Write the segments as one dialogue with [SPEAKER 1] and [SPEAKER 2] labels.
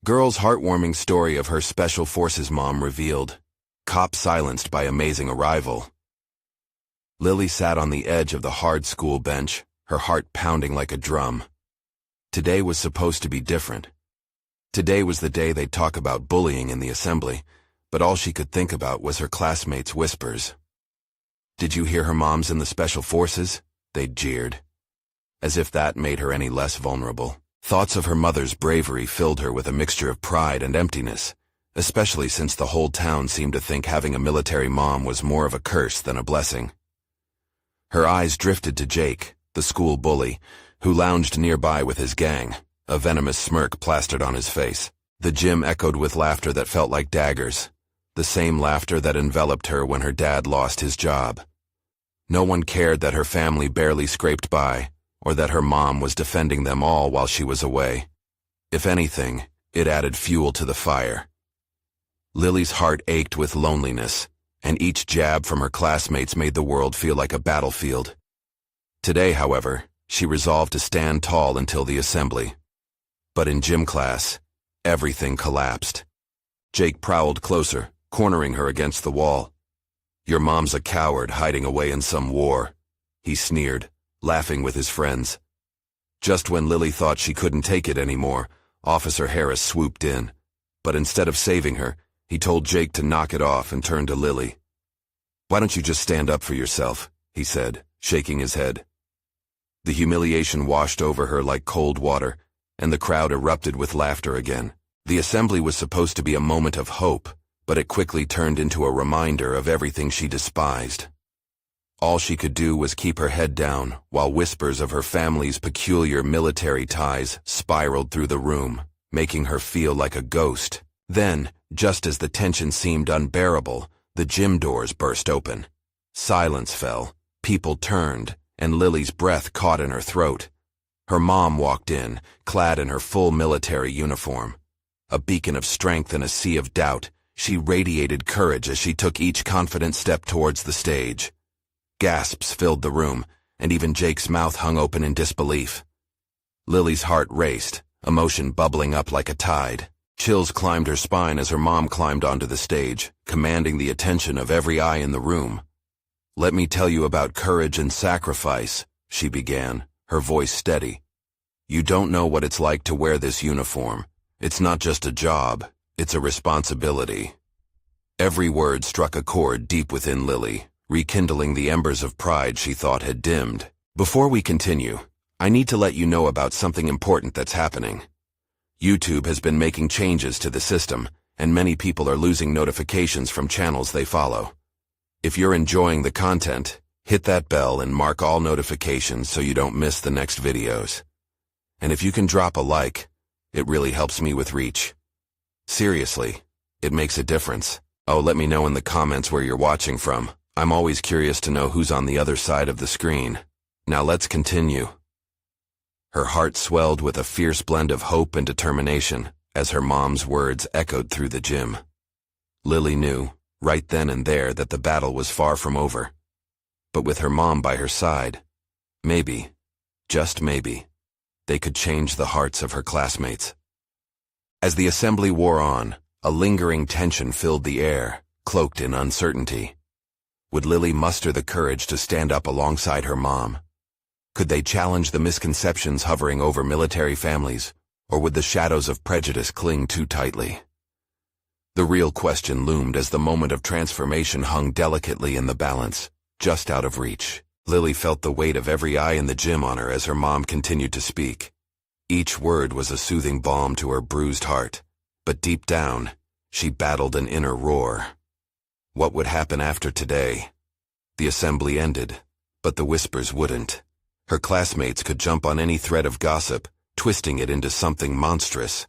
[SPEAKER 1] Girl's heartwarming story of her Special Forces mom revealed. Cop silenced by amazing arrival. Lily sat on the edge of the hard school bench, her heart pounding like a drum. Today was supposed to be different. Today was the day they'd talk about bullying in the assembly, but all she could think about was her classmates' whispers. "Did you hear her mom's in the Special Forces?" they'd jeered. As if that made her any less vulnerable. Thoughts of her mother's bravery filled her with a mixture of pride and emptiness, especially since the whole town seemed to think having a military mom was more of a curse than a blessing. Her eyes drifted to Jake, the school bully, who lounged nearby with his gang, a venomous smirk plastered on his face. The gym echoed with laughter that felt like daggers, the same laughter that enveloped her when her dad lost his job. No one cared that her family barely scraped by, or that her mom was defending them all while she was away. If anything, it added fuel to the fire. Lily's heart ached with loneliness, and each jab from her classmates made the world feel like a battlefield. Today, however, she resolved to stand tall until the assembly. But in gym class, everything collapsed. Jake prowled closer, cornering her against the wall. "Your mom's a coward hiding away in some war," he sneered, laughing with his friends. Just when Lily thought she couldn't take it anymore, Officer Harris swooped in. But instead of saving her, he told Jake to knock it off and turned to Lily. "Why don't you just stand up for yourself?" he said, shaking his head. The humiliation washed over her like cold water, and the crowd erupted with laughter again. The assembly was supposed to be a moment of hope, but it quickly turned into a reminder of everything she despised. All she could do was keep her head down, while whispers of her family's peculiar military ties spiraled through the room, making her feel like a ghost. Then, just as the tension seemed unbearable, the gym doors burst open. Silence fell, people turned, and Lily's breath caught in her throat. Her mom walked in, clad in her full military uniform. A beacon of strength in a sea of doubt, she radiated courage as she took each confident step towards the stage. Gasps filled the room, and even Jake's mouth hung open in disbelief. Lily's heart raced, emotion bubbling up like a tide. Chills climbed her spine as her mom climbed onto the stage, commanding the attention of every eye in the room. "Let me tell you about courage and sacrifice," she began, her voice steady. "You don't know what it's like to wear this uniform. It's not just a job, it's a responsibility." Every word struck a chord deep within Lily, rekindling the embers of pride she thought had dimmed. "Before we continue, I need to let you know about something important that's happening. YouTube has been making changes to the system, and many people are losing notifications from channels they follow. If you're enjoying the content, hit that bell and mark all notifications so you don't miss the next videos. And if you can drop a like, it really helps me with reach. Seriously, it makes a difference. Oh, let me know in the comments where you're watching from. I'm always curious to know who's on the other side of the screen. Now let's continue." Her heart swelled with a fierce blend of hope and determination as her mom's words echoed through the gym. Lily knew, right then and there, that the battle was far from over. But with her mom by her side, maybe, just maybe, they could change the hearts of her classmates. As the assembly wore on, a lingering tension filled the air, cloaked in uncertainty. Would Lily muster the courage to stand up alongside her mom? Could they challenge the misconceptions hovering over military families, or would the shadows of prejudice cling too tightly? The real question loomed as the moment of transformation hung delicately in the balance, just out of reach. Lily felt the weight of every eye in the gym on her as her mom continued to speak. Each word was a soothing balm to her bruised heart, but deep down, she battled an inner roar. What would happen after today? The assembly ended, but the whispers wouldn't. Her classmates could jump on any thread of gossip, twisting it into something monstrous.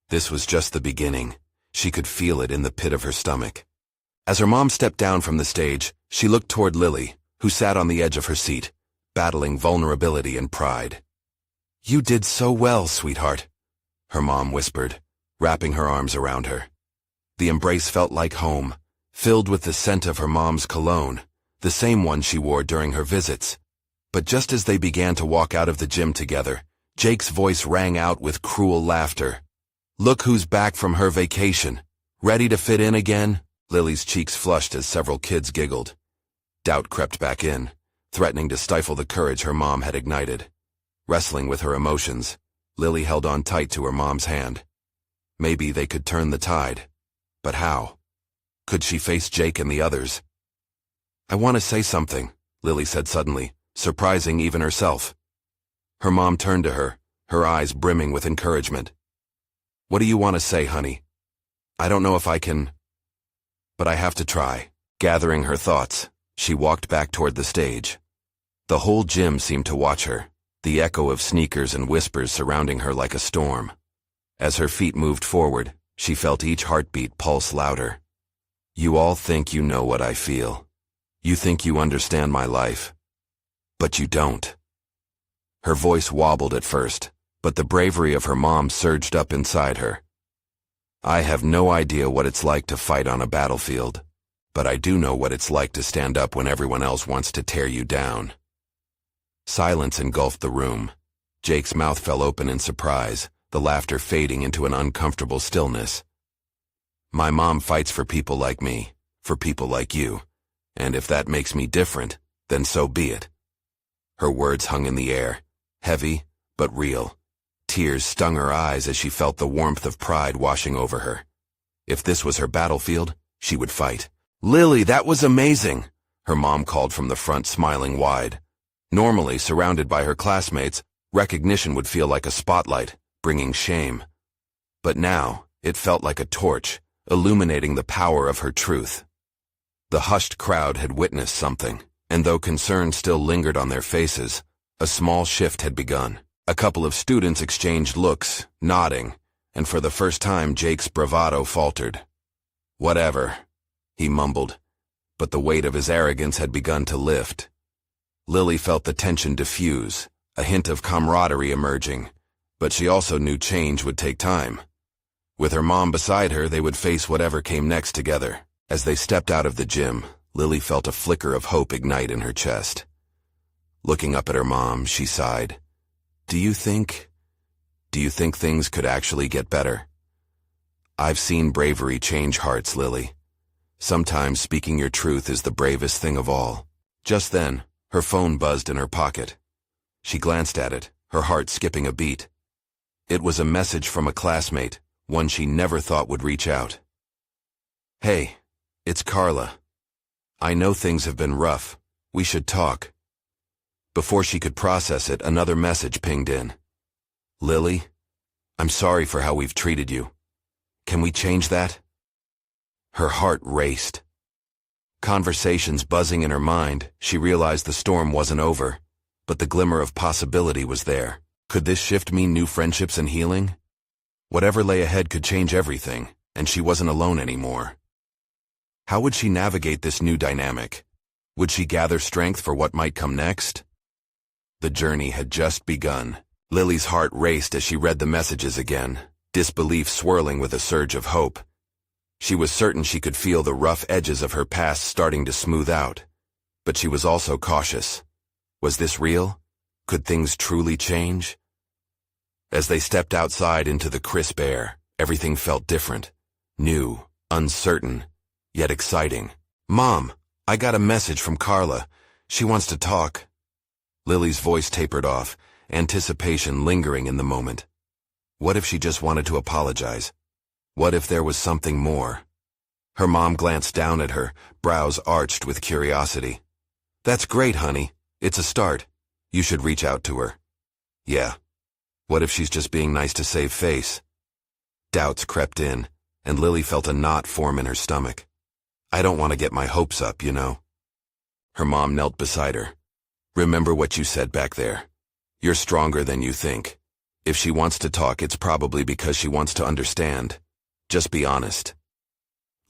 [SPEAKER 1] This was just the beginning. She could feel it in the pit of her stomach. As her mom stepped down from the stage, she looked toward Lily, who sat on the edge of her seat, battling vulnerability and pride. "You did so well, sweetheart," her mom whispered, wrapping her arms around her. The embrace felt like home, filled with the scent of her mom's cologne, the same one she wore during her visits. But just as they began to walk out of the gym together, Jake's voice rang out with cruel laughter. Look who's back from her vacation. Ready to fit in again? Lily's cheeks flushed as several kids giggled. Doubt crept back in, threatening to stifle the courage her mom had ignited. Wrestling with her emotions, Lily held on tight to her mom's hand. Maybe they could turn the tide. But how? Could she face Jake and the others? I want to say something, Lily said suddenly, surprising even herself. Her mom turned to her, her eyes brimming with encouragement. What do you want to say, honey? I don't know if I can, but I have to try. Gathering her thoughts, she walked back toward the stage. The whole gym seemed to watch her, the echo of sneakers and whispers surrounding her like a storm. As her feet moved forward, she felt each heartbeat pulse louder. You all think you know what I feel. You think you understand my life. But you don't. Her voice wobbled at first, but the bravery of her mom surged up inside her. I have no idea what it's like to fight on a battlefield, but I do know what it's like to stand up when everyone else wants to tear you down. Silence engulfed the room. Jake's mouth fell open in surprise, the laughter fading into an uncomfortable stillness. My mom fights for people like me, for people like you, and if that makes me different, then so be it. Her words hung in the air, heavy but real. Tears stung her eyes as she felt the warmth of pride washing over her. If this was her battlefield, she would fight. Lily, that was amazing, her mom called from the front, smiling wide. Normally, surrounded by her classmates, recognition would feel like a spotlight, bringing shame. But now, it felt like a torch, illuminating the power of her truth. The hushed crowd had witnessed something, and though concern still lingered on their faces, a small shift had begun. A couple of students exchanged looks, nodding, and for the first time Jake's bravado faltered. Whatever, he mumbled, but the weight of his arrogance had begun to lift. Lily felt the tension diffuse, a hint of camaraderie emerging, but she also knew change would take time. With her mom beside her, they would face whatever came next together. As they stepped out of the gym, Lily felt a flicker of hope ignite in her chest. Looking up at her mom, she sighed. Do you think things could actually get better? I've seen bravery change hearts, Lily. Sometimes speaking your truth is the bravest thing of all. Just then, her phone buzzed in her pocket. She glanced at it, her heart skipping a beat. It was a message from a classmate, one she never thought would reach out. Hey, it's Carla. I know things have been rough. We should talk. Before she could process it, another message pinged in. Lily, I'm sorry for how we've treated you. Can we change that? Her heart raced. Conversations buzzing in her mind, she realized the storm wasn't over, but the glimmer of possibility was there. Could this shift mean new friendships and healing? Whatever lay ahead could change everything, and she wasn't alone anymore. How would she navigate this new dynamic? Would she gather strength for what might come next? The journey had just begun. Lily's heart raced as she read the messages again, disbelief swirling with a surge of hope. She was certain she could feel the rough edges of her past starting to smooth out, but she was also cautious. Was this real? Could things truly change? As they stepped outside into the crisp air, everything felt different, new, uncertain, yet exciting. Mom, I got a message from Carla. She wants to talk. Lily's voice tapered off, anticipation lingering in the moment. What if she just wanted to apologize? What if there was something more? Her mom glanced down at her, brows arched with curiosity. That's great, honey. It's a start. You should reach out to her. Yeah. What if she's just being nice to save face? Doubts crept in, and Lily felt a knot form in her stomach. I don't want to get my hopes up, you know. Her mom knelt beside her. Remember what you said back there. You're stronger than you think. If she wants to talk, it's probably because she wants to understand. Just be honest.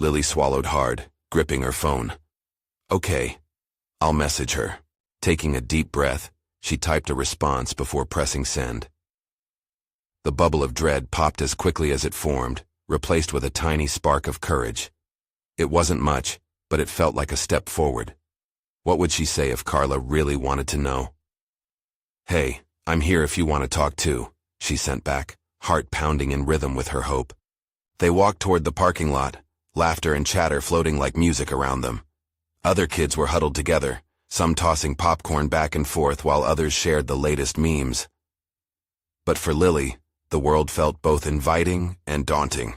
[SPEAKER 1] Lily swallowed hard, gripping her phone. Okay. I'll message her. Taking a deep breath, she typed a response before pressing send. The bubble of dread popped as quickly as it formed, replaced with a tiny spark of courage. It wasn't much, but it felt like a step forward. What would she say if Carla really wanted to know? Hey, I'm here if you want to talk too, she sent back, heart pounding in rhythm with her hope. They walked toward the parking lot, laughter and chatter floating like music around them. Other kids were huddled together, some tossing popcorn back and forth while others shared the latest memes. But for Lily, the world felt both inviting and daunting.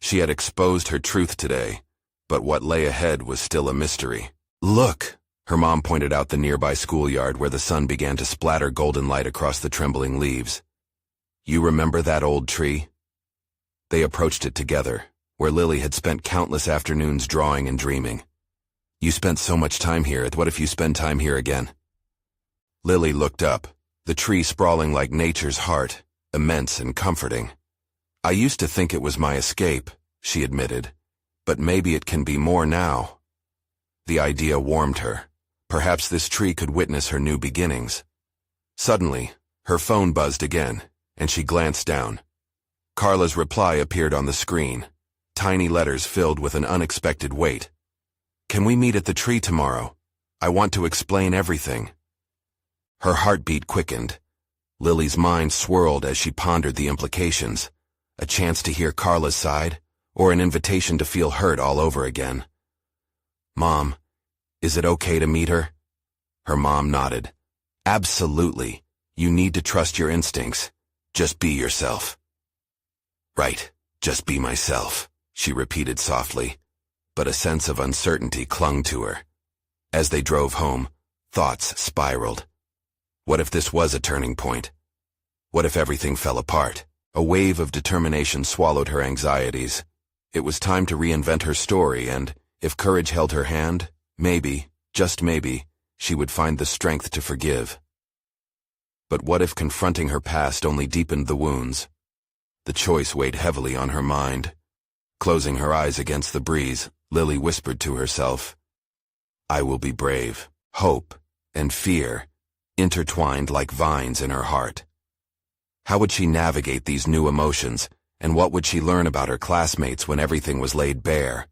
[SPEAKER 1] She had exposed her truth today, but what lay ahead was still a mystery. "Look!" Her mom pointed out the nearby schoolyard where the sun began to splatter golden light across the trembling leaves. "You remember that old tree?" They approached it together, where Lily had spent countless afternoons drawing and dreaming. "You spent so much time here, what if you spend time here again?" Lily looked up, the tree sprawling like nature's heart, immense and comforting. "I used to think it was my escape," she admitted, "but maybe it can be more now." The idea warmed her. Perhaps this tree could witness her new beginnings. Suddenly, her phone buzzed again, and she glanced down. Carla's reply appeared on the screen, tiny letters filled with an unexpected weight. "Can we meet at the tree tomorrow? I want to explain everything." Her heartbeat quickened. Lily's mind swirled as she pondered the implications. A chance to hear Carla's side, or an invitation to feel hurt all over again. "Mom, is it okay to meet her?" Her mom nodded. "Absolutely. You need to trust your instincts. Just be yourself." "Right, just be myself," she repeated softly, but a sense of uncertainty clung to her. As they drove home, thoughts spiraled. What if this was a turning point? What if everything fell apart? A wave of determination swallowed her anxieties. It was time to reinvent her story, and, if courage held her hand, maybe, just maybe, she would find the strength to forgive. But what if confronting her past only deepened the wounds? The choice weighed heavily on her mind. Closing her eyes against the breeze, Lily whispered to herself, "I will be brave." Hope and fear intertwined like vines in her heart. How would she navigate these new emotions, and what would she learn about her classmates when everything was laid bare?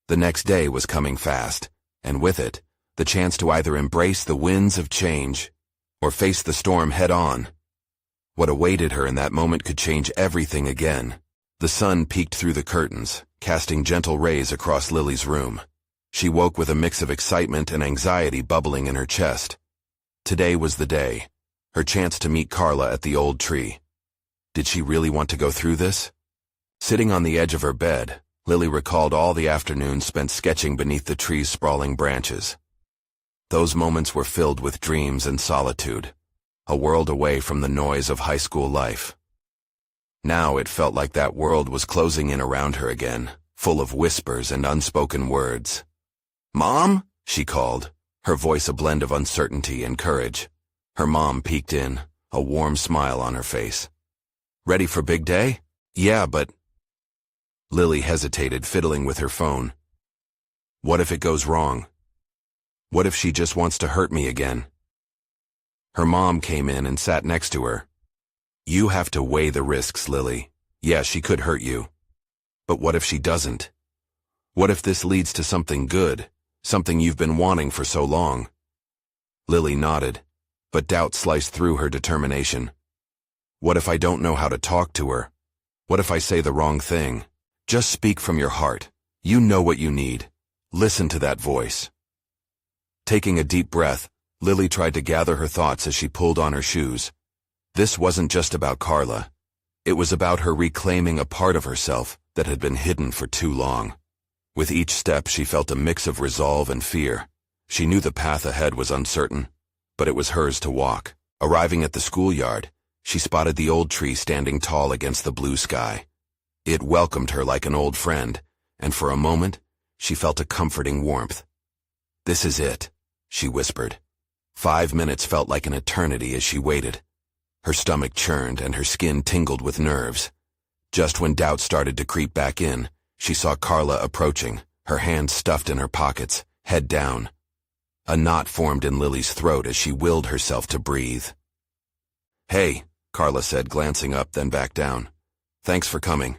[SPEAKER 1] The next day was coming fast, and with it, the chance to either embrace the winds of change or face the storm head-on. What awaited her in that moment could change everything again. The sun peeked through the curtains, casting gentle rays across Lily's room. She woke with a mix of excitement and anxiety bubbling in her chest. Today was the day, her chance to meet Carla at the old tree. Did she really want to go through this? Sitting on the edge of her bed, Lily recalled all the afternoons spent sketching beneath the tree's sprawling branches. Those moments were filled with dreams and solitude, a world away from the noise of high school life. Now it felt like that world was closing in around her again, full of whispers and unspoken words. "Mom?" she called, her voice a blend of uncertainty and courage. Her mom peeked in, a warm smile on her face. "Ready for big day?" "Yeah, but—" Lily hesitated, fiddling with her phone. What if it goes wrong? What if she just wants to hurt me again? Her mom came in and sat next to her. "You have to weigh the risks, Lily. Yeah, she could hurt you. But what if she doesn't? What if this leads to something good, something you've been wanting for so long?" Lily nodded, but doubt sliced through her determination. What if I don't know how to talk to her? What if I say the wrong thing? Just speak from your heart. You know what you need. Listen to that voice. Taking a deep breath, Lily tried to gather her thoughts as she pulled on her shoes. This wasn't just about Carla. It was about her reclaiming a part of herself that had been hidden for too long. With each step, she felt a mix of resolve and fear. She knew the path ahead was uncertain, but it was hers to walk. Arriving at the schoolyard, she spotted the old tree standing tall against the blue sky. It welcomed her like an old friend, and for a moment, she felt a comforting warmth. "This is it," she whispered. 5 minutes felt like an eternity as she waited. Her stomach churned and her skin tingled with nerves. Just when doubt started to creep back in, she saw Carla approaching, her hands stuffed in her pockets, head down. A knot formed in Lily's throat as she willed herself to breathe. "Hey," Carla said, glancing up, then back down. "Thanks for coming."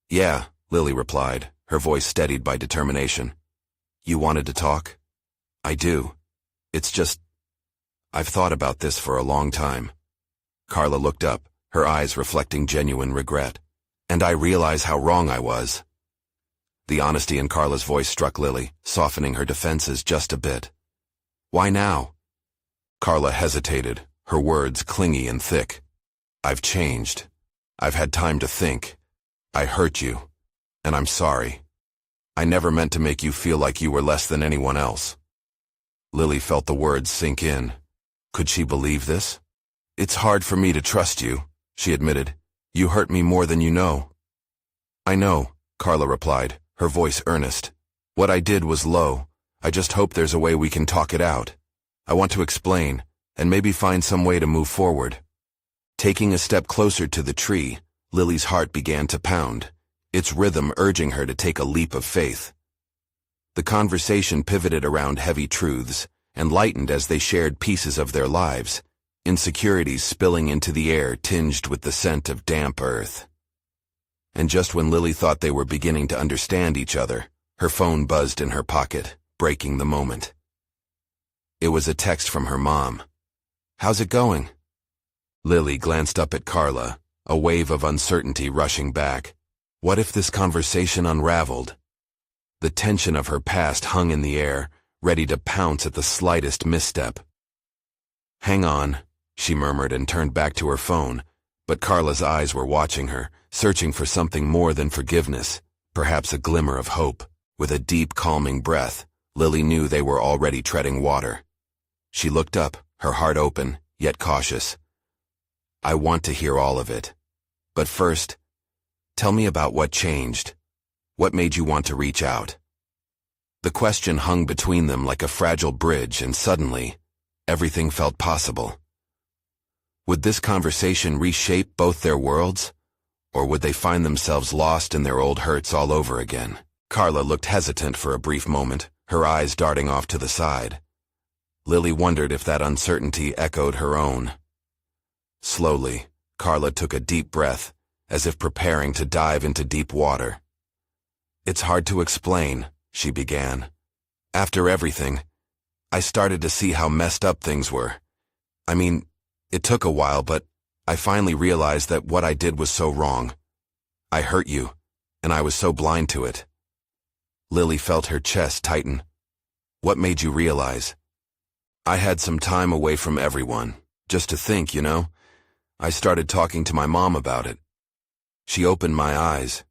[SPEAKER 1] "Yeah," Lily replied, her voice steadied by determination. "You wanted to talk?" "I do. It's just, I've thought about this for a long time." Carla looked up, her eyes reflecting genuine regret. And I realize how wrong I was. The honesty in Carla's voice struck Lily, softening her defenses just a bit. Why now? Carla hesitated, her words clingy and thick. I've changed. I've had time to think. I hurt you, and I'm sorry. I never meant to make you feel like you were less than anyone else. Lily felt the words sink in. Could she believe this? It's hard for me to trust you, she admitted. You hurt me more than you know. I know, Carla replied, her voice earnest. What I did was low. I just hope there's a way we can talk it out. I want to explain, and maybe find some way to move forward. Taking a step closer to the tree, Lily's heart began to pound, its rhythm urging her to take a leap of faith. The conversation pivoted around heavy truths, and lightened as they shared pieces of their lives, insecurities spilling into the air tinged with the scent of damp earth. And just when Lily thought they were beginning to understand each other, her phone buzzed in her pocket, breaking the moment. It was a text from her mom. How's it going? Lily glanced up at Carla, a wave of uncertainty rushing back. What if this conversation unraveled? The tension of her past hung in the air, ready to pounce at the slightest misstep. Hang on, she murmured and turned back to her phone, but Carla's eyes were watching her, searching for something more than forgiveness, perhaps a glimmer of hope. With a deep, calming breath, Lily knew they were already treading water. She looked up, her heart open, yet cautious. I want to hear all of it. But first, tell me about what changed. What made you want to reach out? The question hung between them like a fragile bridge, and suddenly, everything felt possible. Would this conversation reshape both their worlds? Or would they find themselves lost in their old hurts all over again? Carla looked hesitant for a brief moment, her eyes darting off to the side. Lily wondered if that uncertainty echoed her own. Slowly, Carla took a deep breath, as if preparing to dive into deep water. It's hard to explain, she began. After everything, I started to see how messed up things were. I mean, it took a while, but I finally realized that what I did was so wrong. I hurt you, and I was so blind to it. Lily felt her chest tighten. What made you realize? I had some time away from everyone, just to think, you know. I started talking to my mom about it. She opened my eyes.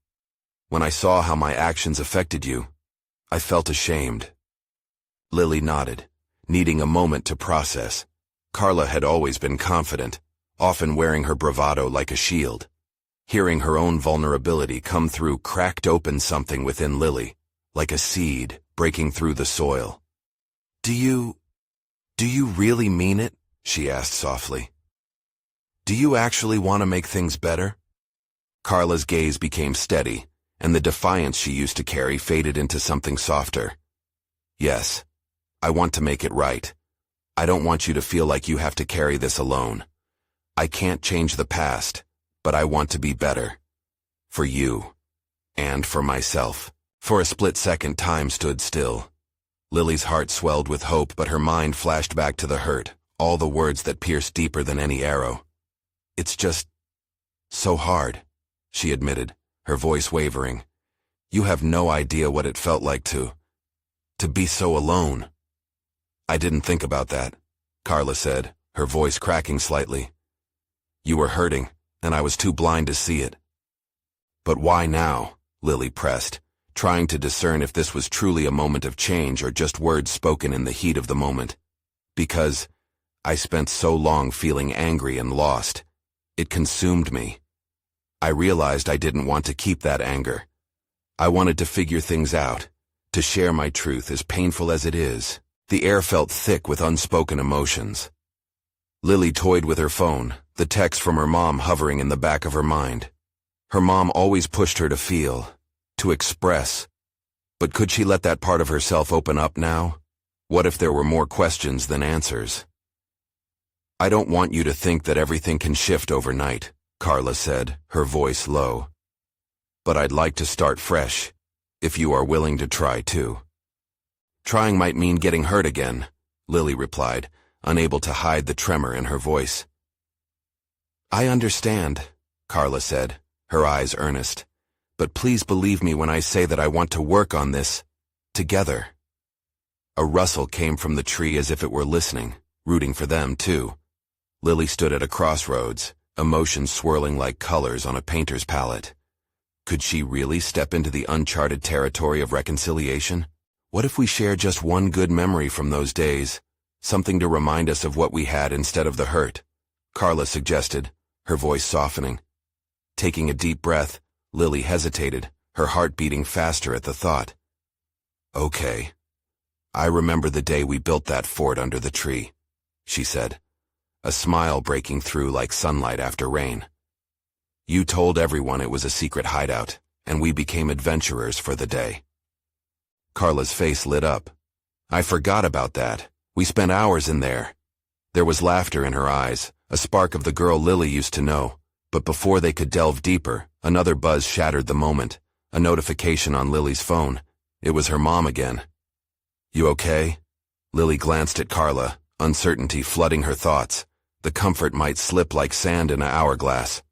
[SPEAKER 1] When I saw how my actions affected you, I felt ashamed. Lily nodded, needing a moment to process. Carla had always been confident, often wearing her bravado like a shield. Hearing her own vulnerability come through cracked open something within Lily, like a seed breaking through the soil. Do you really mean it? She asked softly. Do you actually want to make things better? Carla's gaze became steady, and the defiance she used to carry faded into something softer. Yes, I want to make it right. I don't want you to feel like you have to carry this alone. I can't change the past, but I want to be better. For you. And for myself. For a split second, time stood still. Lily's heart swelled with hope, but her mind flashed back to the hurt, all the words that pierced deeper than any arrow. It's just so hard, she admitted, her voice wavering. You have no idea what it felt like to be so alone. I didn't think about that, Carla said, her voice cracking slightly. You were hurting, and I was too blind to see it. But why now? Lily pressed, trying to discern if this was truly a moment of change or just words spoken in the heat of the moment. Because I spent so long feeling angry and lost. It consumed me. I realized I didn't want to keep that anger. I wanted to figure things out, to share my truth, as painful as it is. The air felt thick with unspoken emotions. Lily toyed with her phone, the text from her mom hovering in the back of her mind. Her mom always pushed her to feel, to express. But could she let that part of herself open up now? What if there were more questions than answers? I don't want you to think that everything can shift overnight, Carla said, her voice low. But I'd like to start fresh, if you are willing to try too. Trying might mean getting hurt again, Lily replied, unable to hide the tremor in her voice. I understand, Carla said, her eyes earnest. But please believe me when I say that I want to work on this, together. A rustle came from the tree as if it were listening, rooting for them too. Lily stood at a crossroads, emotions swirling like colors on a painter's palette. Could she really step into the uncharted territory of reconciliation? What if we share just one good memory from those days, something to remind us of what we had instead of the hurt? Carla suggested, her voice softening. Taking a deep breath, Lily hesitated, her heart beating faster at the thought. Okay. I remember the day we built that fort under the tree, she said, a smile breaking through like sunlight after rain. You told everyone it was a secret hideout, and we became adventurers for the day. Carla's face lit up. I forgot about that. We spent hours in there. There was laughter in her eyes, a spark of the girl Lily used to know, but before they could delve deeper, another buzz shattered the moment, a notification on Lily's phone. It was her mom again. You okay? Lily glanced at Carla, uncertainty flooding her thoughts. The comfort might slip like sand in an hourglass.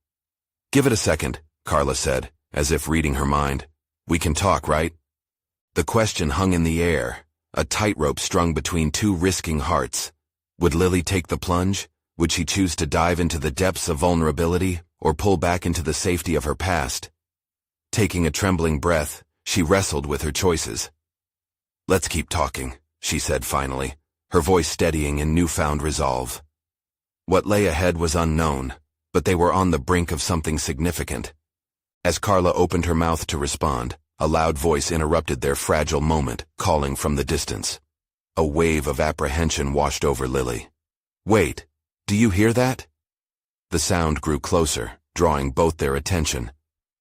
[SPEAKER 1] Give it a second, Carla said, as if reading her mind. We can talk, right? The question hung in the air, a tightrope strung between two risking hearts. Would Lily take the plunge? Would she choose to dive into the depths of vulnerability, or pull back into the safety of her past? Taking a trembling breath, she wrestled with her choices. Let's keep talking, she said finally, her voice steadying in newfound resolve. What lay ahead was unknown, but they were on the brink of something significant. As Carla opened her mouth to respond, a loud voice interrupted their fragile moment, calling from the distance. A wave of apprehension washed over Lily. Wait, do you hear that? The sound grew closer, drawing both their attention.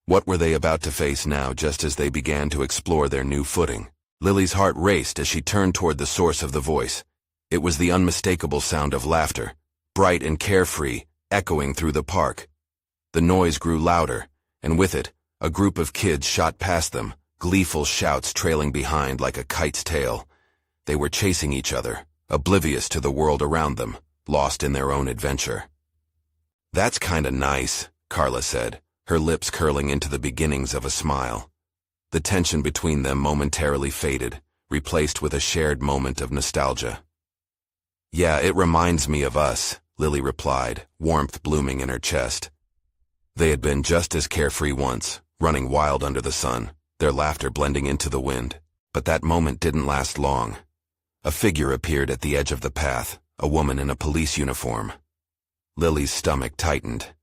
[SPEAKER 1] What were they about to face now just as they began to explore their new footing? Lily's heart raced as she turned toward the source of the voice. It was the unmistakable sound of laughter, bright and carefree, echoing through the park. The noise grew louder, and with it, a group of kids shot past them, gleeful shouts trailing behind like a kite's tail. They were chasing each other, oblivious to the world around them, lost in their own adventure. That's kinda nice, Carla said, her lips curling into the beginnings of a smile. The tension between them momentarily faded, replaced with a shared moment of nostalgia. Yeah, it reminds me of us, Lily replied, warmth blooming in her chest. They had been just as carefree once, running wild under the sun, their laughter blending into the wind. But that moment didn't last long. A figure appeared at the edge of the path, a woman in a police uniform. Lily's stomach tightened.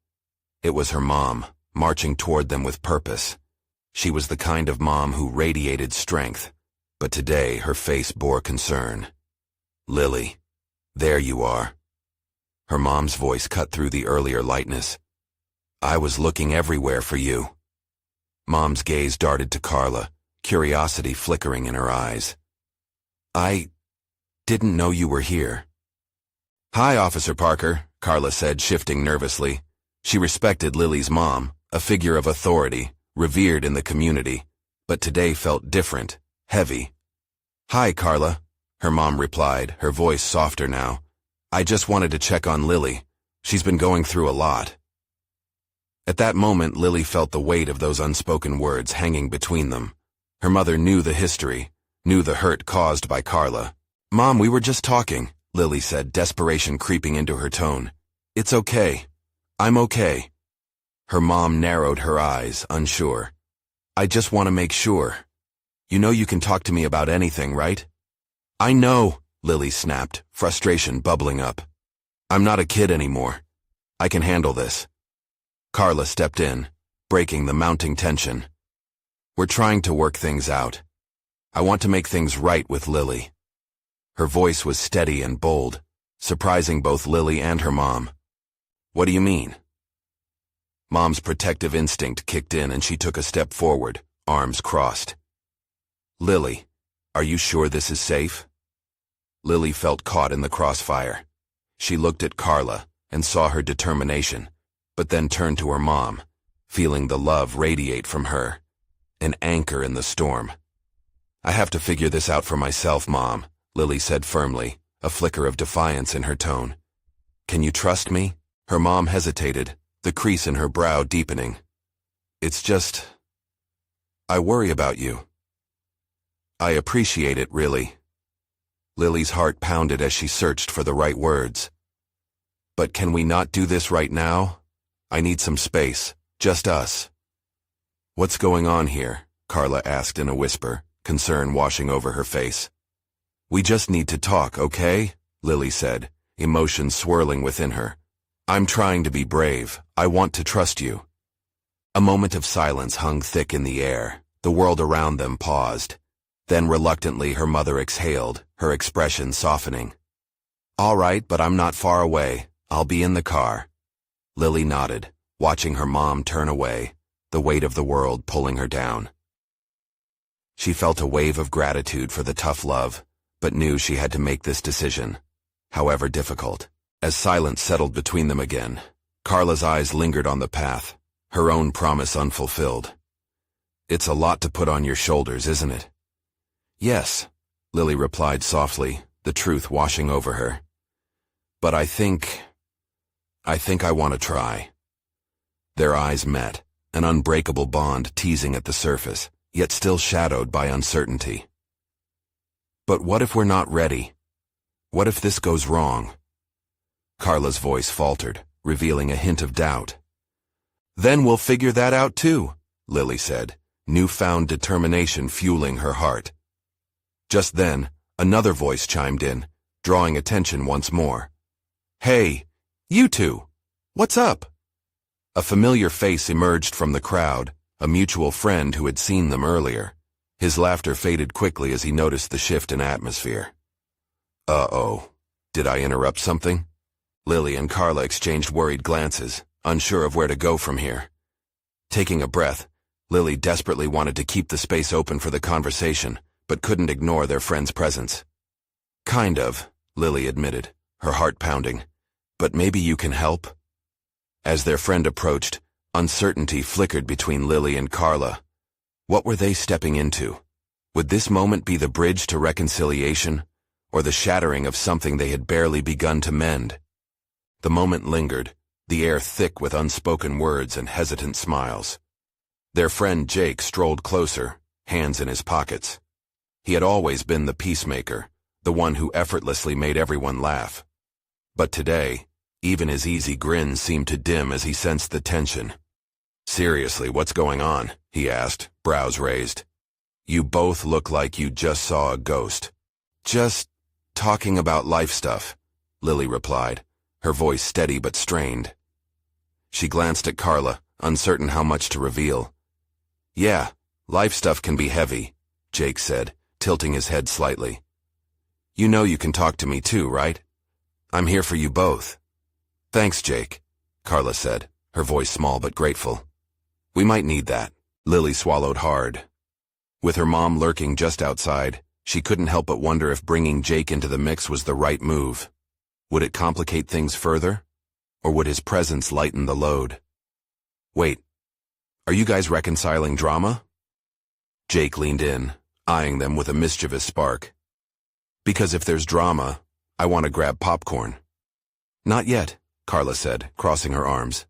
[SPEAKER 1] It was her mom, marching toward them with purpose. She was the kind of mom who radiated strength, but today her face bore concern. Lily, there you are. Her mom's voice cut through the earlier lightness. I was looking everywhere for you. Mom's gaze darted to Carla, curiosity flickering in her eyes. I didn't know you were here. Hi, Officer Parker, Carla said, shifting nervously. She respected Lily's mom, a figure of authority, revered in the community, but today felt different, heavy. Hi, Carla, her mom replied, her voice softer now. I just wanted to check on Lily. She's been going through a lot. At that moment, Lily felt the weight of those unspoken words hanging between them. Her mother knew the history, knew the hurt caused by Carla. Mom, we were just talking, Lily said, desperation creeping into her tone. It's okay. I'm okay. Her mom narrowed her eyes, unsure. I just want to make sure. You know you can talk to me about anything, right? I know, Lily snapped, frustration bubbling up. I'm not a kid anymore. I can handle this. Carla stepped in, breaking the mounting tension. We're trying to work things out. I want to make things right with Lily. Her voice was steady and bold, surprising both Lily and her mom. What do you mean? Mom's protective instinct kicked in and she took a step forward, arms crossed. Lily, are you sure this is safe? Lily felt caught in the crossfire. She looked at Carla and saw her determination, but then turned to her mom, feeling the love radiate from her, an anchor in the storm. I have to figure this out for myself, Mom, Lily said firmly, a flicker of defiance in her tone. Can you trust me? Her mom hesitated, the crease in her brow deepening. It's just, I worry about you. I appreciate it, really. Lily's heart pounded as she searched for the right words. But can we not do this right now? I need some space, just us. What's going on here? Carla asked in a whisper, concern washing over her face. We just need to talk, okay? Lily said, emotions swirling within her. I'm trying to be brave. I want to trust you. A moment of silence hung thick in the air. The world around them paused. Then reluctantly her mother exhaled, her expression softening. All right, but I'm not far away. I'll be in the car. Lily nodded, watching her mom turn away, the weight of the world pulling her down. She felt a wave of gratitude for the tough love, but knew she had to make this decision, however difficult. As silence settled between them again, Carla's eyes lingered on the path, her own promise unfulfilled. It's a lot to put on your shoulders, isn't it? Yes, Lily replied softly, the truth washing over her. But I think I want to try. Their eyes met, an unbreakable bond teasing at the surface, yet still shadowed by uncertainty. But what if we're not ready? What if this goes wrong? Carla's voice faltered, revealing a hint of doubt. Then we'll figure that out too, Lily said, newfound determination fueling her heart. Just then, another voice chimed in, drawing attention once more. Hey, you two, what's up? A familiar face emerged from the crowd, a mutual friend who had seen them earlier. His laughter faded quickly as he noticed the shift in atmosphere. Uh-oh, did I interrupt something? Lily and Carla exchanged worried glances, unsure of where to go from here. Taking a breath, Lily desperately wanted to keep the space open for the conversation, but couldn't ignore their friend's presence. Kind of, Lily admitted, her heart pounding. But maybe you can help? As their friend approached, uncertainty flickered between Lily and Carla. What were they stepping into? Would this moment be the bridge to reconciliation, or the shattering of something they had barely begun to mend? The moment lingered, the air thick with unspoken words and hesitant smiles. Their friend Jake strolled closer, hands in his pockets. He had always been the peacemaker, the one who effortlessly made everyone laugh. But today, even his easy grin seemed to dim as he sensed the tension. Seriously, what's going on? He asked, brows raised. You both look like you just saw a ghost. Just talking about life stuff, Lily replied, her voice steady but strained. She glanced at Carla, uncertain how much to reveal. Yeah, life stuff can be heavy, Jake said, tilting his head slightly. You know you can talk to me too, right? I'm here for you both. Thanks, Jake, Carla said, her voice small but grateful. We might need that. Lily swallowed hard. With her mom lurking just outside, she couldn't help but wonder if bringing Jake into the mix was the right move. Would it complicate things further? Or would his presence lighten the load? Wait, are you guys reconciling drama? Jake leaned in, eyeing them with a mischievous spark. Because if there's drama, I want to grab popcorn. Not yet, Carla said, crossing her arms.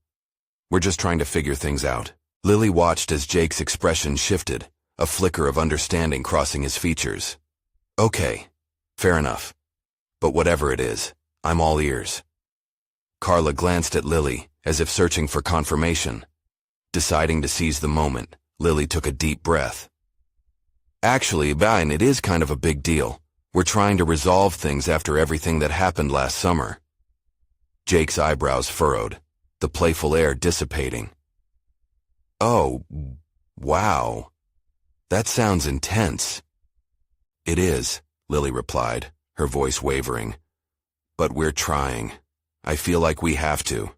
[SPEAKER 1] We're just trying to figure things out. Lily watched as Jake's expression shifted, a flicker of understanding crossing his features. Okay, fair enough. But whatever it is, I'm all ears. Carla glanced at Lily, as if searching for confirmation. Deciding to seize the moment, Lily took a deep breath. Actually, Vine, it is kind of a big deal. We're trying to resolve things after everything that happened last summer. Jake's eyebrows furrowed, the playful air dissipating. Oh, wow. That sounds intense. It is, Lily replied, her voice wavering. But we're trying. I feel like we have to.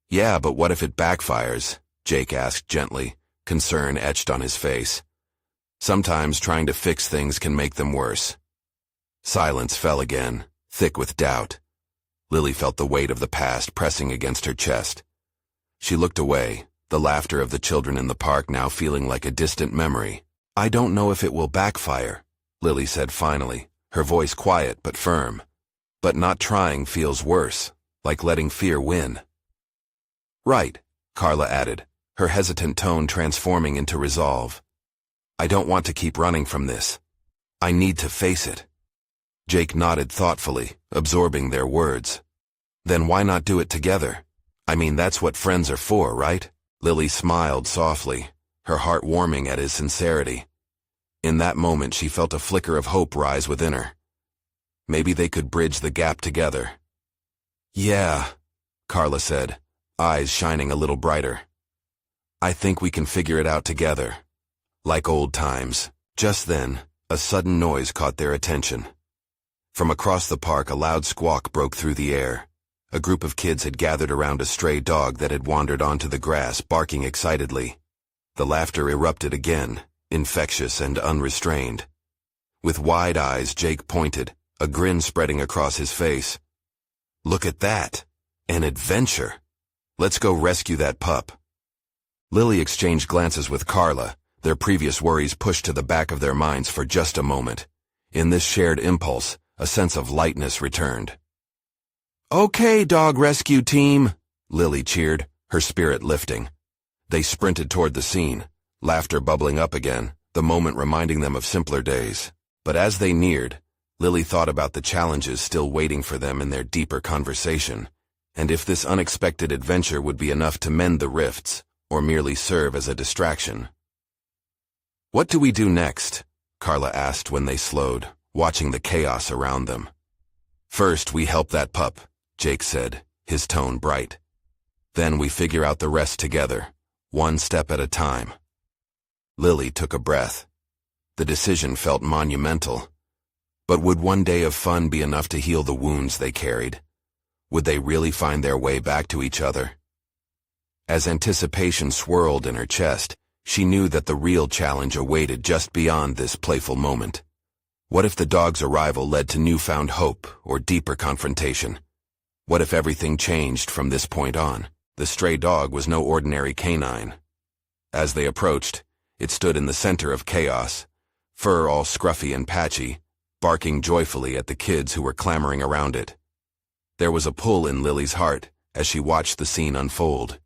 [SPEAKER 1] Yeah, but what if it backfires? Jake asked gently, concern etched on his face. Sometimes trying to fix things can make them worse. Silence fell again, thick with doubt. Lily felt the weight of the past pressing against her chest. She looked away, the laughter of the children in the park now feeling like a distant memory. I don't know if it will backfire, Lily said finally, her voice quiet but firm. But not trying feels worse, like letting fear win. Right, Carla added, her hesitant tone transforming into resolve. I don't want to keep running from this. I need to face it. Jake nodded thoughtfully, absorbing their words. Then why not do it together? I mean, that's what friends are for, right? Lily smiled softly, her heart warming at his sincerity. In that moment, she felt a flicker of hope rise within her. Maybe they could bridge the gap together. Yeah, Carla said, eyes shining a little brighter. I think we can figure it out together. Like old times. Just then, a sudden noise caught their attention. From across the park, a loud squawk broke through the air. A group of kids had gathered around a stray dog that had wandered onto the grass, barking excitedly. The laughter erupted again, infectious and unrestrained. With wide eyes, Jake pointed, a grin spreading across his face. Look at that! An adventure! Let's go rescue that pup. Lily exchanged glances with Carla, their previous worries pushed to the back of their minds for just a moment. In this shared impulse, a sense of lightness returned. Okay, dog rescue team, Lily cheered, her spirit lifting. They sprinted toward the scene, laughter bubbling up again, the moment reminding them of simpler days. But as they neared, Lily thought about the challenges still waiting for them in their deeper conversation, and if this unexpected adventure would be enough to mend the rifts, or merely serve as a distraction. What do we do next? Carla asked when they slowed, watching the chaos around them. First, we help that pup, Jake said, his tone bright. Then we figure out the rest together, one step at a time. Lily took a breath. The decision felt monumental. But would one day of fun be enough to heal the wounds they carried? Would they really find their way back to each other? As anticipation swirled in her chest, she knew that the real challenge awaited just beyond this playful moment. What if the dog's arrival led to newfound hope or deeper confrontation? What if everything changed from this point on? The stray dog was no ordinary canine. As they approached, it stood in the center of chaos, fur all scruffy and patchy, barking joyfully at the kids who were clamoring around it. There was a pull in Lily's heart as she watched the scene unfold.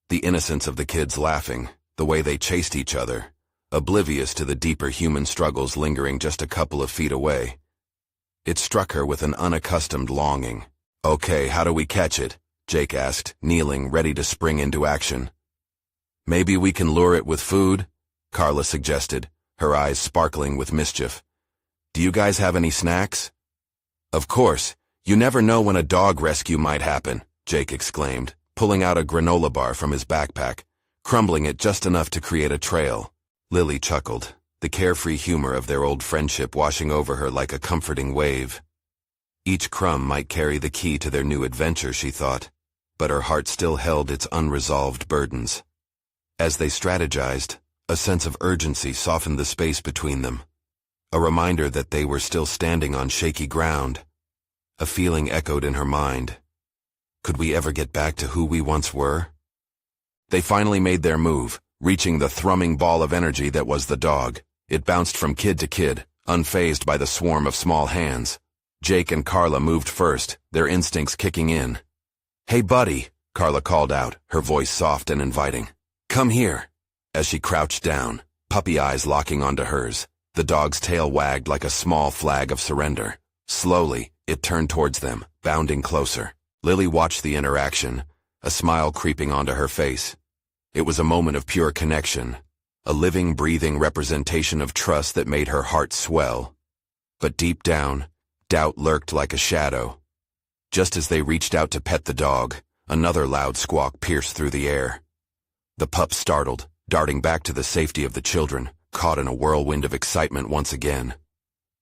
[SPEAKER 1] The innocence of the kids laughing, the way they chased each other, oblivious to the deeper human struggles lingering just a couple of feet away. It struck her with an unaccustomed longing. Okay, how do we catch it? Jake asked, kneeling, ready to spring into action. Maybe we can lure it with food? Carla suggested, her eyes sparkling with mischief. Do you guys have any snacks? Of course. You never know when a dog rescue might happen, Jake exclaimed, pulling out a granola bar from his backpack, crumbling it just enough to create a trail. Lily chuckled, the carefree humor of their old friendship washing over her like a comforting wave. Each crumb might carry the key to their new adventure, she thought, but her heart still held its unresolved burdens. As they strategized, a sense of urgency softened the space between them, a reminder that they were still standing on shaky ground. A feeling echoed in her mind. Could we ever get back to who we once were? They finally made their move, reaching the thrumming ball of energy that was the dog. It bounced from kid to kid, unfazed by the swarm of small hands. Jake and Carla moved first, their instincts kicking in. Hey buddy, Carla called out, her voice soft and inviting. Come here. As she crouched down, puppy eyes locking onto hers, the dog's tail wagged like a small flag of surrender. Slowly, it turned towards them, bounding closer. Lily watched the interaction, a smile creeping onto her face. It was a moment of pure connection, a living, breathing representation of trust that made her heart swell. But deep down, doubt lurked like a shadow. Just as they reached out to pet the dog, another loud squawk pierced through the air. The pup startled, darting back to the safety of the children, caught in a whirlwind of excitement once again.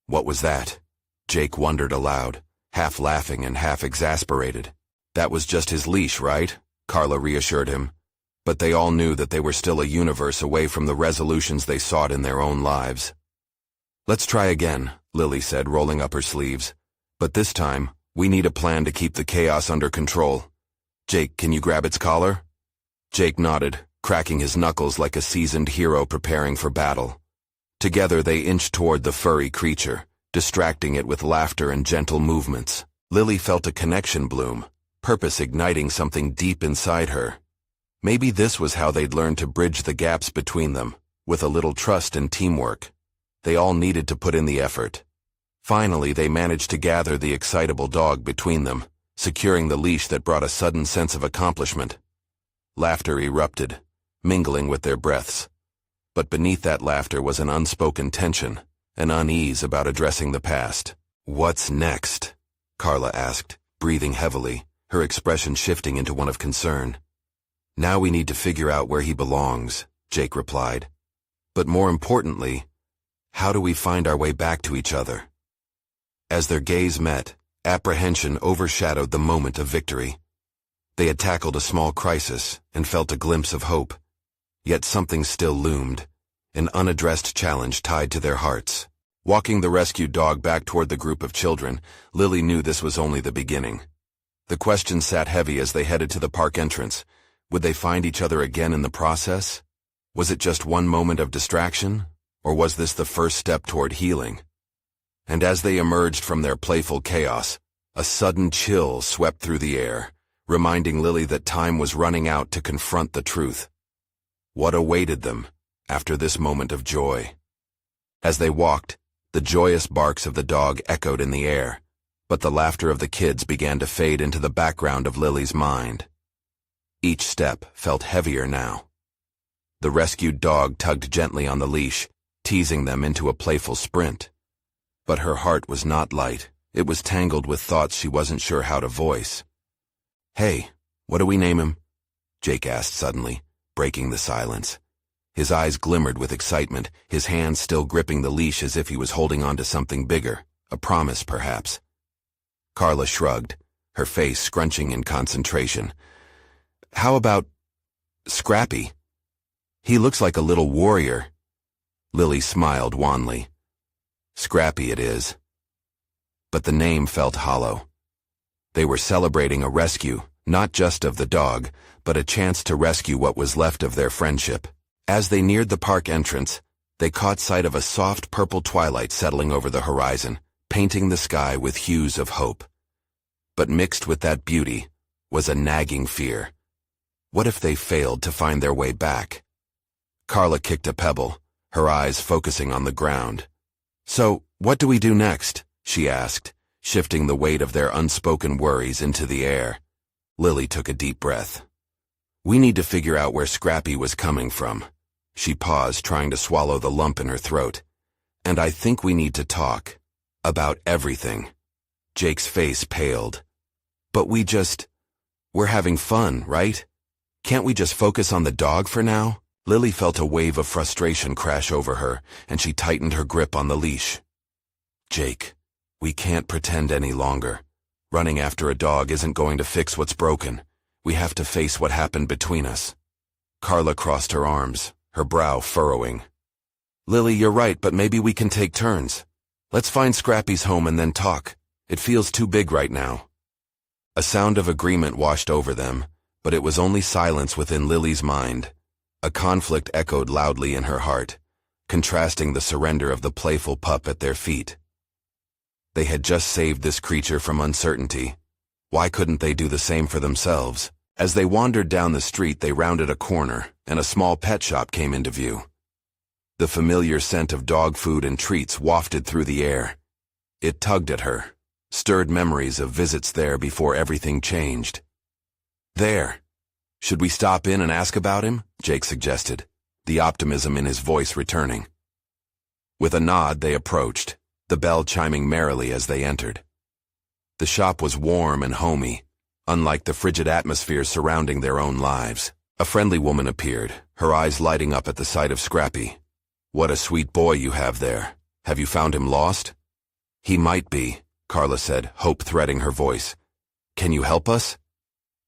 [SPEAKER 1] What was that? Jake wondered aloud, half laughing and half exasperated. That was just his leash, right? Carla reassured him. But they all knew that they were still a universe away from the resolutions they sought in their own lives. Let's try again, Lily said, rolling up her sleeves. But this time, we need a plan to keep the chaos under control. Jake, can you grab its collar? Jake nodded, cracking his knuckles like a seasoned hero preparing for battle. Together they inched toward the furry creature, distracting it with laughter and gentle movements. Lily felt a connection bloom, purpose igniting something deep inside her. Maybe this was how they'd learn to bridge the gaps between them, with a little trust and teamwork. They all needed to put in the effort. Finally, they managed to gather the excitable dog between them, securing the leash that brought a sudden sense of accomplishment. Laughter erupted, mingling with their breaths. But beneath that laughter was an unspoken tension, an unease about addressing the past. "What's next?" Carla asked, breathing heavily, her expression shifting into one of concern. "Now we need to figure out where he belongs," Jake replied. "But more importantly, how do we find our way back to each other?" As their gaze met, apprehension overshadowed the moment of victory. They had tackled a small crisis and felt a glimpse of hope. Yet something still loomed, an unaddressed challenge tied to their hearts. Walking the rescued dog back toward the group of children, Lily knew this was only the beginning. The questions sat heavy as they headed to the park entrance. Would they find each other again in the process? Was it just one moment of distraction, or was this the first step toward healing? And as they emerged from their playful chaos, a sudden chill swept through the air, reminding Lily that time was running out to confront the truth. What awaited them after this moment of joy? As they walked, the joyous barks of the dog echoed in the air, but the laughter of the kids began to fade into the background of Lily's mind. Each step felt heavier now. The rescued dog tugged gently on the leash, teasing them into a playful sprint. But her heart was not light. It was tangled with thoughts she wasn't sure how to voice. "Hey, what do we name him?" Jake asked suddenly, breaking the silence. His eyes glimmered with excitement, his hands still gripping the leash as if he was holding on to something bigger, a promise perhaps. Carla shrugged, her face scrunching in concentration. "How about Scrappy? He looks like a little warrior." Lily smiled wanly. "Scrappy it is." But the name felt hollow. They were celebrating a rescue, not just of the dog, but a chance to rescue what was left of their friendship. As they neared the park entrance, they caught sight of a soft purple twilight settling over the horizon, painting the sky with hues of hope. But mixed with that beauty was a nagging fear. What if they failed to find their way back? Carla kicked a pebble, her eyes focusing on the ground. "So, what do we do next?" she asked, shifting the weight of their unspoken worries into the air. Lily took a deep breath. "We need to figure out where Scrappy was coming from." She paused, trying to swallow the lump in her throat. "And I think we need to talk. About everything." Jake's face paled. "But we're having fun, right? Can't we just focus on the dog for now?" Lily felt a wave of frustration crash over her, and she tightened her grip on the leash. "Jake, we can't pretend any longer. Running after a dog isn't going to fix what's broken. We have to face what happened between us." Carla crossed her arms, her brow furrowing. "Lily, you're right, but maybe we can take turns. Let's find Scrappy's home and then talk. It feels too big right now." A sound of agreement washed over them, but it was only silence within Lily's mind. A conflict echoed loudly in her heart, contrasting the surrender of the playful pup at their feet. They had just saved this creature from uncertainty. Why couldn't they do the same for themselves? As they wandered down the street, they rounded a corner, and a small pet shop came into view. The familiar scent of dog food and treats wafted through the air. It tugged at her, stirred memories of visits there before everything changed. "There. Should we stop in and ask about him?" Jake suggested, the optimism in his voice returning. With a nod, they approached, the bell chiming merrily as they entered. The shop was warm and homey, unlike the frigid atmosphere surrounding their own lives. A friendly woman appeared, her eyes lighting up at the sight of Scrappy. "What a sweet boy you have there. Have you found him lost?" "He might be," Carla said, hope threading her voice. "Can you help us?"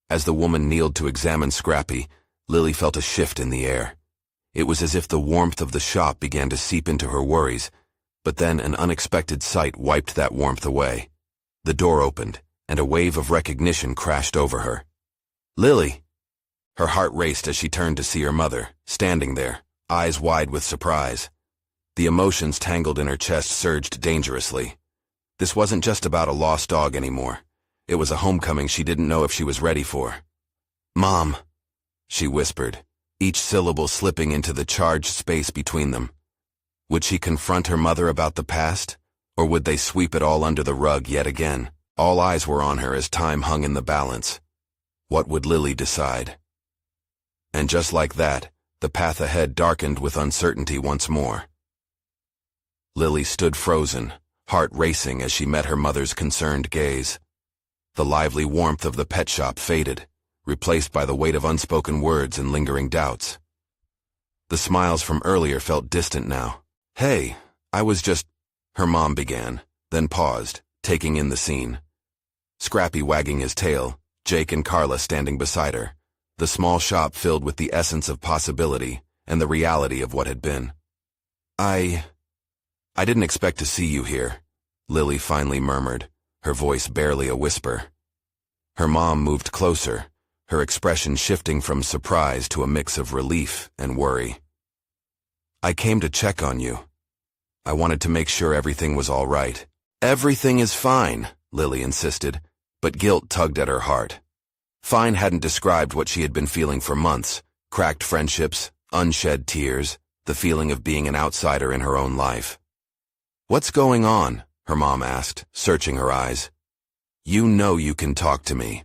[SPEAKER 1] As the woman kneeled to examine Scrappy, Lily felt a shift in the air. It was as if the warmth of the shop began to seep into her worries, but then an unexpected sight wiped that warmth away. The door opened, and a wave of recognition crashed over her. "Lily!" Her heart raced as she turned to see her mother, standing there, eyes wide with surprise. The emotions tangled in her chest surged dangerously. This wasn't just about a lost dog anymore. It was a homecoming she didn't know if she was ready for. "Mom!" she whispered, each syllable slipping into the charged space between them. Would she confront her mother about the past, or would they sweep it all under the rug yet again? All eyes were on her as time hung in the balance. What would Lily decide? And just like that, the path ahead darkened with uncertainty once more. Lily stood frozen, heart racing as she met her mother's concerned gaze. The lively warmth of the pet shop faded, replaced by the weight of unspoken words and lingering doubts. The smiles from earlier felt distant now. "Hey, I was just—" her mom began, then paused, taking in the scene. Scrappy wagging his tail, Jake and Carla standing beside her, the small shop filled with the essence of possibility and the reality of what had been. I didn't expect to see you here," Lily finally murmured, her voice barely a whisper. Her mom moved closer, her expression shifting from surprise to a mix of relief and worry. "I came to check on you. I wanted to make sure everything was all right." "Everything is fine," Lily insisted, but guilt tugged at her heart. Fine hadn't described what she had been feeling for months: cracked friendships, unshed tears, the feeling of being an outsider in her own life. "What's going on?" her mom asked, searching her eyes. "You know you can talk to me."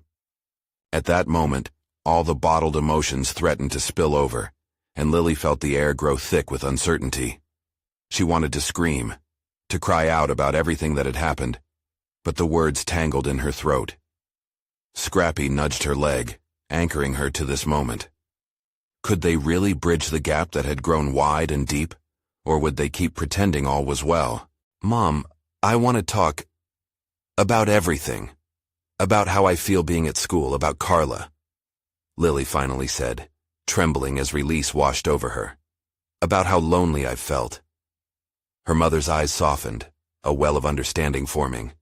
[SPEAKER 1] At that moment, all the bottled emotions threatened to spill over, and Lily felt the air grow thick with uncertainty. She wanted to scream, to cry out about everything that had happened, but the words tangled in her throat. Scrappy nudged her leg, anchoring her to this moment. Could they really bridge the gap that had grown wide and deep, or would they keep pretending all was well? "Mom, I want to talk about everything. About how I feel being at school, about Carla," Lily finally said, trembling as release washed over her. "About how lonely I've felt." Her mother's eyes softened, a well of understanding forming.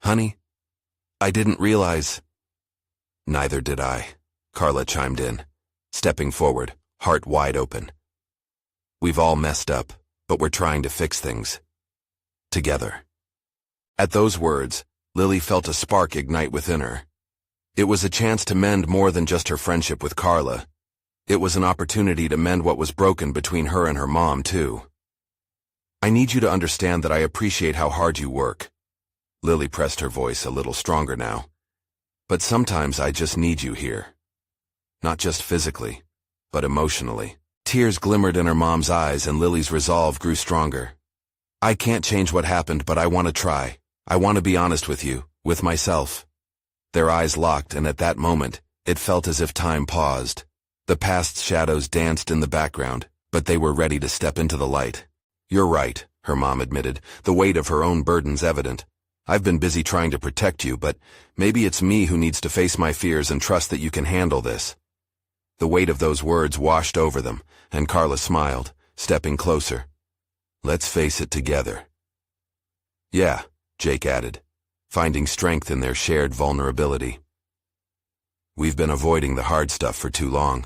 [SPEAKER 1] "Honey, I didn't realize—" "Neither did I," Carla chimed in, stepping forward, heart wide open. "We've all messed up, but we're trying to fix things. Together." At those words, Lily felt a spark ignite within her. It was a chance to mend more than just her friendship with Carla. It was an opportunity to mend what was broken between her and her mom, too. "I need you to understand that I appreciate how hard you work." Lily pressed her voice a little stronger now. "But sometimes I just need you here. Not just physically, but emotionally." Tears glimmered in her mom's eyes and Lily's resolve grew stronger. "I can't change what happened, but I want to try. I want to be honest with you, with myself." Their eyes locked, and at that moment, it felt as if time paused. The past's shadows danced in the background, but they were ready to step into the light. "You're right," her mom admitted, the weight of her own burdens evident. "I've been busy trying to protect you, but maybe it's me who needs to face my fears and trust that you can handle this." The weight of those words washed over them, and Carla smiled, stepping closer. "Let's face it together." "Yeah," Jake added, finding strength in their shared vulnerability. "We've been avoiding the hard stuff for too long."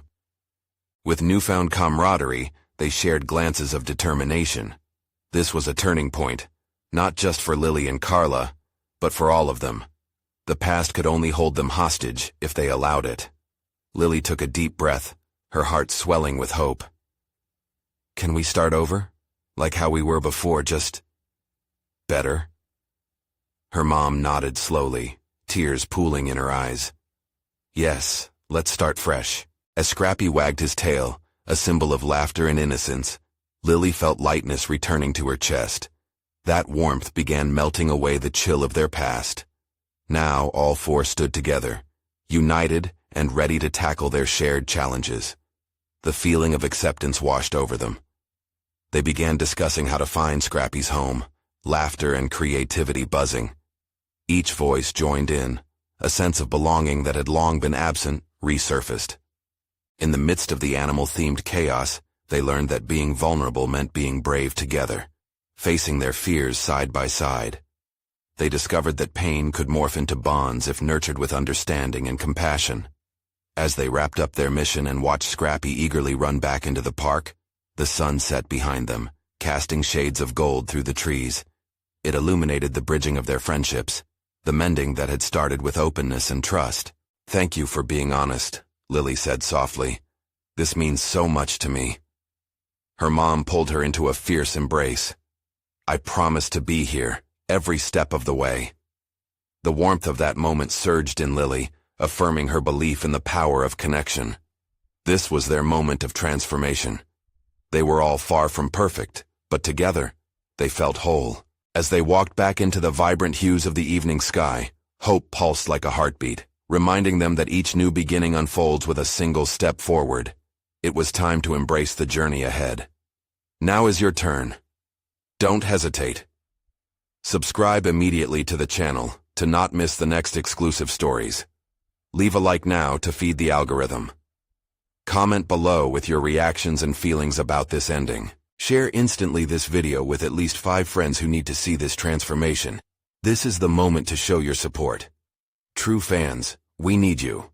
[SPEAKER 1] With newfound camaraderie, they shared glances of determination. This was a turning point, not just for Lily and Carla, but for all of them. The past could only hold them hostage if they allowed it. Lily took a deep breath, her heart swelling with hope. "Can we start over? Like how we were before, just better?" Her mom nodded slowly, tears pooling in her eyes. "Yes, let's start fresh." As Scrappy wagged his tail, a symbol of laughter and innocence, Lily felt lightness returning to her chest. That warmth began melting away the chill of their past. Now all four stood together, united and ready to tackle their shared challenges. The feeling of acceptance washed over them. They began discussing how to find Scrappy's home, laughter and creativity buzzing. Each voice joined in, a sense of belonging that had long been absent resurfaced. In the midst of the animal-themed chaos, they learned that being vulnerable meant being brave together, facing their fears side by side. They discovered that pain could morph into bonds if nurtured with understanding and compassion. As they wrapped up their mission and watched Scrappy eagerly run back into the park, the sun set behind them, casting shades of gold through the trees. It illuminated the bridging of their friendships, the mending that had started with openness and trust. "Thank you for being honest," Lily said softly. "This means so much to me." Her mom pulled her into a fierce embrace. "I promise to be here, every step of the way." The warmth of that moment surged in Lily, affirming her belief in the power of connection. This was their moment of transformation. They were all far from perfect, but together, they felt whole. As they walked back into the vibrant hues of the evening sky, hope pulsed like a heartbeat, reminding them that each new beginning unfolds with a single step forward. It was time to embrace the journey ahead. Now is your turn. Don't hesitate. Subscribe immediately to the channel to not miss the next exclusive stories. Leave a like now to feed the algorithm. Comment below with your reactions and feelings about this ending. Share instantly this video with at least 5 friends who need to see this transformation. This is the moment to show your support. True fans, we need you.